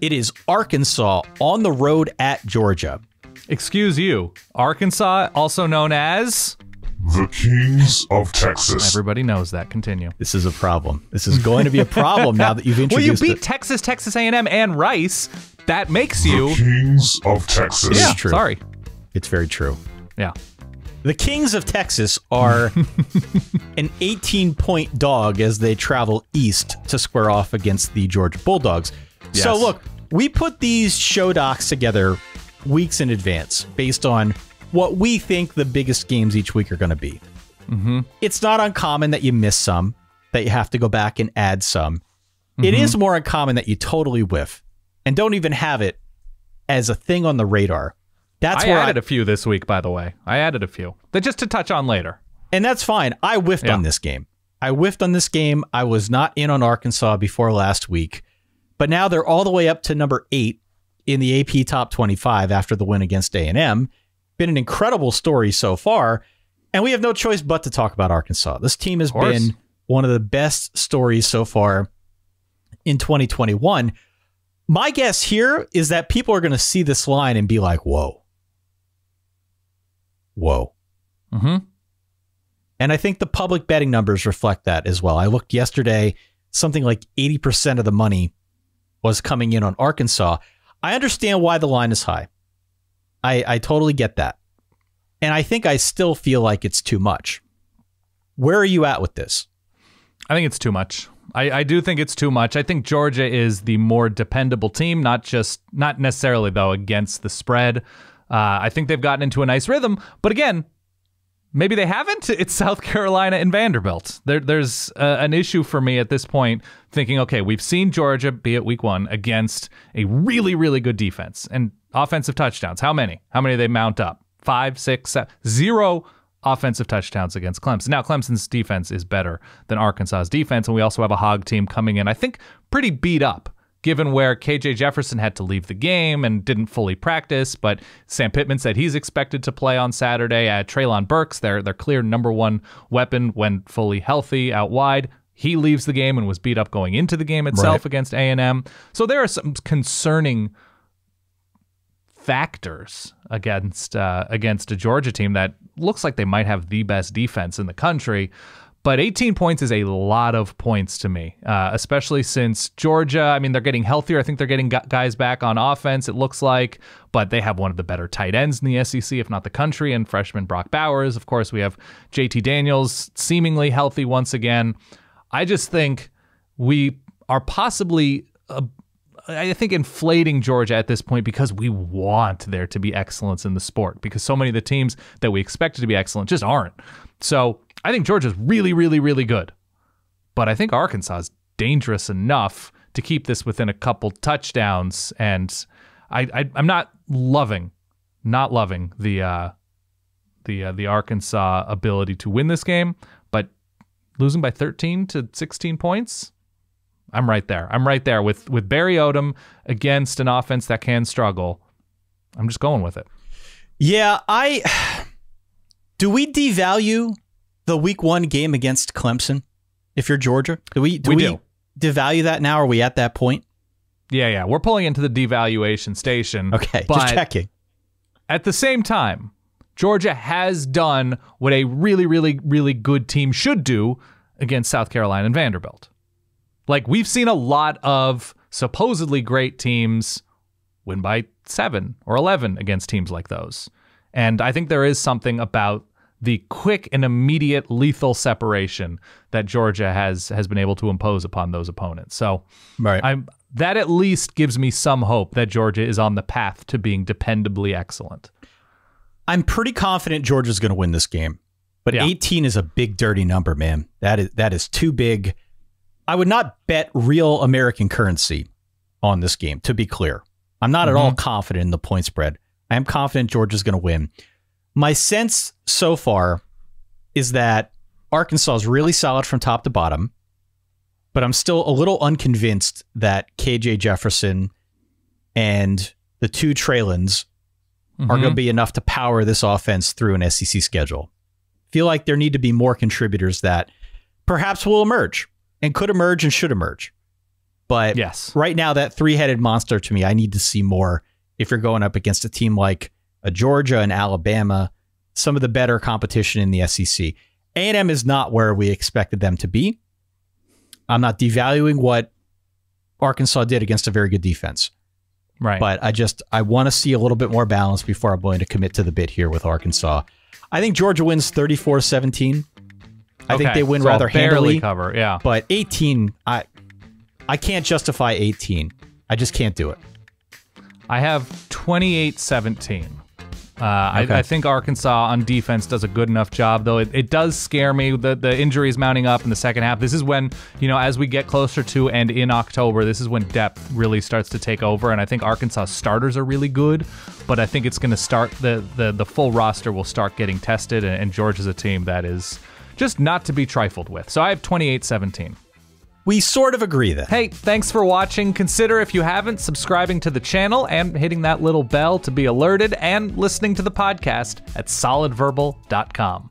It is Arkansas on the road at Georgia. Excuse you, Arkansas, also known as... the Kings of Texas. Everybody knows that. Continue. This is a problem. This is going to be a problem now that you've introduced Well, you beat Texas, Texas A&M, and Rice. That makes you... the Kings of Texas. Yeah, true. sorry. It's very true. Yeah. The Kings of Texas are an 18-point dog as they travel east to square off against the Georgia Bulldogs. Yes. So look, we put these show docs together weeks in advance based on what we think the biggest games each week are going to be. It's not uncommon that you miss some, that you have to go back and add some. It is more uncommon that you totally whiff and don't even have it as a thing on the radar. That's where I added a few this week, by the way. I added a few. That just to touch on later. And that's fine. I whiffed on this game. I was not in on Arkansas before last week, but now they're all the way up to number 8 in the AP Top 25 after the win against A&M. Been an incredible story so far, and we have no choice but to talk about Arkansas. This team has been one of the best stories so far in 2021. My guess here is that people are going to see this line and be like, whoa. Whoa. And I think the public betting numbers reflect that as well. I looked yesterday, something like 80% of the money was coming in on Arkansas. I understand why the line is high. I totally get that. And I think I still feel like it's too much. Where are you at with this? I think it's too much. I do think it's too much. I think Georgia is the more dependable team, not necessarily, though, against the spread. I think they've gotten into a nice rhythm. But again, maybe they haven't. It's South Carolina and Vanderbilt. There's an issue for me at this point thinking, okay, we've seen Georgia be at week 1 against a really, really good defense and offensive touchdowns. How many? How many do they mount up? 5, 6, 7, 0 offensive touchdowns against Clemson. Now, Clemson's defense is better than Arkansas's defense, and we also have a Hog team coming in, I think, pretty beat up, given where KJ Jefferson had to leave the game and didn't fully practice, but Sam Pittman said he's expected to play on Saturday. Treylon Burks, their clear number 1 weapon when fully healthy out wide, he leaves the game and was beat up going into the game itself against A&M. So there are some concerning factors against a Georgia team that looks like they might have the best defense in the country. But 18 points is a lot of points to me, especially since Georgia, I mean, they're getting healthier. I think they're getting guys back on offense, it looks like, but they have one of the better tight ends in the SEC, if not the country, and freshman Brock Bowers. Of course, we have JT Daniels seemingly healthy once again. I just think we are possibly, I think, inflating Georgia at this point because we want there to be excellence in the sport, because so many of the teams that we expected to be excellent just aren't. So I think Georgia's really, really, really good. But I think Arkansas is dangerous enough to keep this within a couple touchdowns. And I'm not loving the Arkansas ability to win this game, but losing by 13 to 16 points, I'm right there. I'm right there with Barry Odom against an offense that can struggle. I'm just going with it. Yeah, do we devalue the week 1 game against Clemson if you're Georgia? Do we devalue that now? Are we at that point? Yeah. We're pulling into the devaluation station. Okay, but just checking. At the same time, Georgia has done what a really, really, really good team should do against South Carolina and Vanderbilt. Like, we've seen a lot of supposedly great teams win by 7 or 11 against teams like those. And I think there is something about the quick and immediate lethal separation that Georgia has been able to impose upon those opponents. So that at least gives me some hope that Georgia is on the path to being dependably excellent. I'm pretty confident Georgia's going to win this game, but 18 is a big, dirty number, man. That is too big. I would not bet real American currency on this game, to be clear. I'm not at all confident in the point spread. I am confident Georgia's going to win. My sense so far is that Arkansas is really solid from top to bottom, but I'm still a little unconvinced that KJ Jefferson and the 2 Treylons are going to be enough to power this offense through an SEC schedule. Feel like there need to be more contributors that perhaps will emerge and could emerge and should emerge. But right now, that three-headed monster to me, I need to see more if you're going up against a team like a Georgia and Alabama, some of the better competition in the SEC. A&M is not where we expected them to be. I'm not devaluing what Arkansas did against a very good defense. Right. But I want to see a little bit more balance before I'm willing to commit to the bit here with Arkansas. I think Georgia wins 34-17. I think they win rather handily. Cover, yeah. But 18, I can't justify 18. I just can't do it. I have 28-17. I think Arkansas on defense does a good enough job, though. It does scare me. The injuries mounting up in the second half. This is when, as we get closer to and in October, this is when depth really starts to take over. And I think Arkansas starters are really good, but I think it's going to start, the full roster will start getting tested, and Georgia's a team that is just not to be trifled with. So I have 28-17. We sort of agree then. Hey, thanks for watching. Consider, if you haven't, subscribing to the channel and hitting that little bell to be alerted, and listening to the podcast at solidverbal.com.